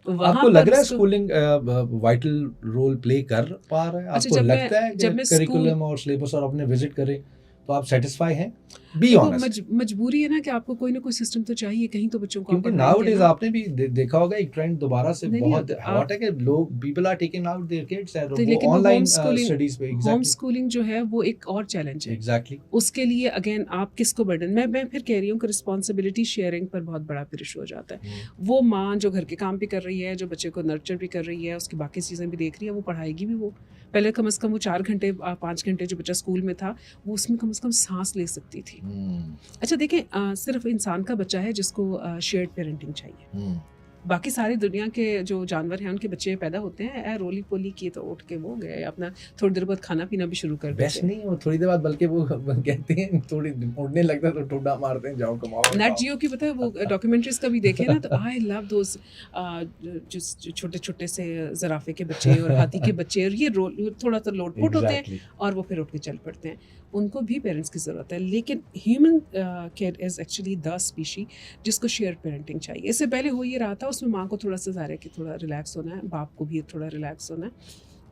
آپ کو لگ رہا ہے اسکولنگ وائٹل رول پلے کر پا رہا ہے؟ آپ کو لگتا ہے کہ کریکولم اور سلیبس اور اپنے وزٹ کریں تو آپ سیٹسفائی ہیں؟ مجبوری ہے نا کہ آپ کو کوئی نہ کوئی سسٹم تو چاہیے کہیں تو بچوں کو. کیونکہ ناؤ ڈیز آپ نے بھی دیکھا ہوگا ایک ٹرینڈ دوبارہ سے بہت ہاٹ ہے کہ لوگ people are taking out their kids and وہ آن لائن اسٹڈیز پہ. ہوم اسکولنگ جو ہے وہ ایک اور چیلنج ہے. ایگزیکٹلی. اس کے لیے اگین آپ کس کو برڈن, میں پھر کہہ رہی ہوں کہ رسپانسبلٹی شیئرنگ پر بہت بڑا پھر ایشو ہو جاتا ہے. وہ ماں جو گھر کے کام بھی کر رہی ہے, جو بچے کو نرچر بھی کر رہی ہے, اس کی باقی چیزیں بھی دیکھ رہی ہے, وہ پڑھائے گی بھی. وہ پہلے کم از کم وہ 4 گھنٹے 5 گھنٹے جو بچہ اسکول میں تھا وہ اس میں کم از کم سانس لے سکتی تھی. اچھا دیکھیں, صرف انسان کا بچہ ہے جس کو شیئرڈ پیرنٹنگ چاہیے. باقی ساری دنیا کے جو جانور ہیں ان کے بچے پیدا ہوتے ہیں اے رولی پولی کیے تو اٹھ کے وہ گئے اپنا تھوڑی دیر بعد کھانا پینا بھی شروع کر دیتے ہیں. بیسٹ نہیں وہ تھوڑی دیر بعد, بلکہ وہ کہتے ہیں تھوڑی اڑنے لگتا ہے تو ٹھوڈا مارتے ہیں, جاؤ کماؤ. نیٹ جیو کی پتہ ہے وہ ڈاکیومنٹریز کا بھی دیکھیں نا, تو آئی لو دوز جو چھوٹے چھوٹے سے زرافے کے بچے اور ہاتھی کے بچے, اور یہ تھوڑا سا لوٹ پوٹ ہوتے ہیں اور وہ پھر اٹھ کے چل پڑتے ہیں. ان کو بھی پیرنٹس کی ضرورت ہے, لیکن human care is actually the species جس کو شیئر پیرنٹنگ چاہیے. اس سے پہلے ہو یہ رہا تھا, اس میں ماں کو تھوڑا سا ظاہر ہے کہ تھوڑا ریلیکس ہونا ہے, باپ کو بھی تھوڑا ریلیکس ہونا ہے.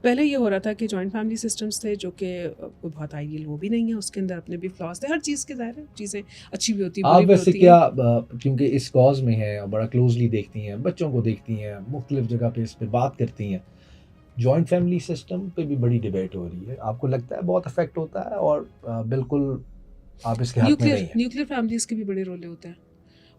پہلے یہ ہو رہا تھا کہ جوائنٹ فیملی سسٹمس تھے جو کہ بہت آئیڈیل وہ بھی نہیں ہے, اس کے اندر اپنے بھی فلاس تھے. ہر چیز کے ظاہر ہے چیزیں اچھی بھی ہوتی ہیں. آپ ویسے کیا, کیونکہ اس کاز میں ہیں, بڑا کلوزلی دیکھتی ہیں, بچوں کو دیکھتی ہیں, مختلف جگہ پہ اس پہ بات کرتی ہیں, جوائنٹ فیملی سسٹم پہ بھی بڑی ڈیبیٹ ہو رہی ہے. آپ کو لگتا ہے بہت افیکٹ ہوتا ہے اور بالکل آپ اس کے حق میں نہیں ہیں؟ نیوکلیئر فیملیز کے بھی بڑے رول ہوتے ہیں.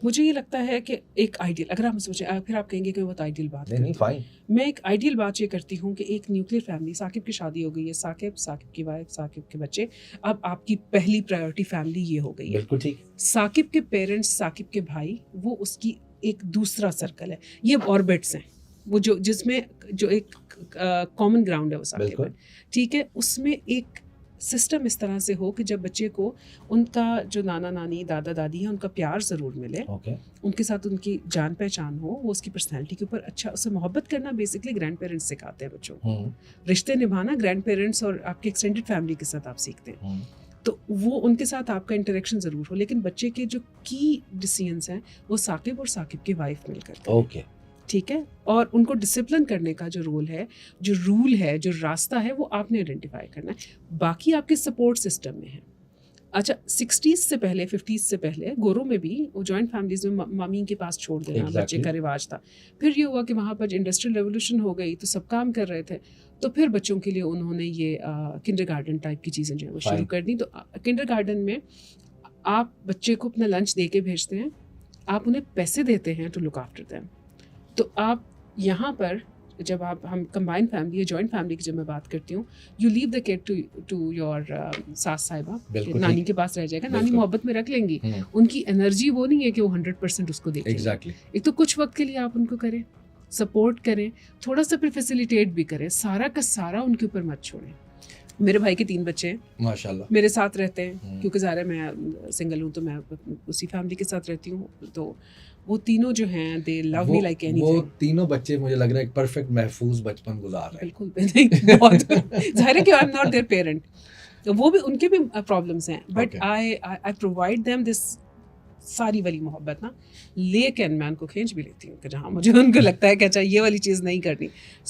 مجھے یہ لگتا ہے کہ ایک آئیڈیل, اگر آپ سوچیں پھر آپ کہیں گے کہ بہت آئیڈیل بات ہے. نہیں فائن, میں ایک آئیڈیل بات یہ کرتی ہوں کہ ایک نیوکلیئر فیملی, ثاقب کی شادی ہو گئی ہے, ثاقب کی وائف, ثاقب کے بچے, اب آپ کی پہلی پرائیورٹی فیملی یہ ہو گئی ہے. بالکل ٹھیک. ثاقب کے پیرنٹس, ثاقب کے بھائی, وہ اس کی ایک دوسرا سرکل ہے. یہ آربٹس ہیں وہ جو جس میں جو ایک کامن گراؤنڈ ہے وہ ثاقب ہے, ٹھیک ہے. اس میں ایک سسٹم اس طرح سے ہو کہ جب بچے کو ان کا جو نانا نانی دادا دادی ہے ان کا پیار ضرور ملے, ان کے ساتھ ان کی جان پہچان ہو, وہ اس کی پرسنالٹی کے اوپر اچھا, اسے محبت کرنا بیسکلی گرینڈ پیرنٹس سکھاتے ہیں بچوں کو. رشتے نبھانا گرینڈ پیرنٹس اور آپ کے ایکسٹینڈیڈ فیملی کے ساتھ آپ سیکھتے ہیں. تو وہ ان کے ساتھ آپ کا انٹریکشن ضرور ہو, لیکن بچے کے جو کی ڈیسیژنس ہیں وہ ثاقب اور ثاقب کی وائف مل کرتے ہیں, ٹھیک ہے. اور ان کو ڈسپلن کرنے کا جو رول ہے, جو رول ہے, جو راستہ ہے, وہ آپ نے آئیڈینٹیفائی کرنا ہے. باقی آپ کے سپورٹ سسٹم میں ہے. اچھا 60s سے پہلے 50s سے پہلے گوروں میں بھی وہ جوائنٹ فیملیز میں مامی کے پاس چھوڑ دینا بچے کا رواج تھا. پھر یہ ہوا کہ وہاں پر انڈسٹریل ریولیوشن ہو گئی تو سب کام کر رہے تھے, تو پھر بچوں کے لیے انہوں نے یہ کنڈر گارڈن ٹائپ کی چیزیں جو ہے وہ شروع کر دی. تو کنڈر گارڈن میں آپ بچے کو اپنا لنچ دے کے بھیجتے ہیں, آپ انہیں پیسے دیتے ہیں ٹو لک آفٹر دیم. تو آپ یہاں پر جب ہم کمبائن فیملی یا جوائنٹ فیملی کی جب میں بات کرتی ہوں, you leave the kid to your ساس صاحبہ, نانی کے پاس رہ جائے گا, نانی محبت میں رکھ لیں گی. ان کی انرجی وہ نہیں ہے کہ وہ 100% اس کو دیکھیں. ایک تو کچھ وقت کے لیے آپ ان کو کریں, سپورٹ کریں, تھوڑا سا پھر فیسیلیٹیٹ بھی کریں, سارا کا سارا ان کے اوپر مت چھوڑیں. میرے بھائی کے 3 بچے ہیں ماشاءاللہ, میرے ساتھ رہتے ہیں, کیونکہ ظاہر ہے میں سنگل ہوں تو میں اسی فیملی کے ساتھ رہتی ہوں. تو وہ تینوں جو ہیں دے لو می لائک اینی تھنگ. وہ تینوں بچے مجھے لگ رہا ہے ایک پرفیکٹ محفوظ بچپن گزار رہے ہیں. بالکل بہت ظاہر ہے کہ I am not their parent, وہ بھی ان کے بھی پرابلمس ہیں, but I provide them this ساری والی محبت نا, لیکن میں ان کو کھینچ بھی لیتی ہوں کہ جہاں مجھے ان کو لگتا ہے کہ اچھا یہ والی چیز نہیں کرنی.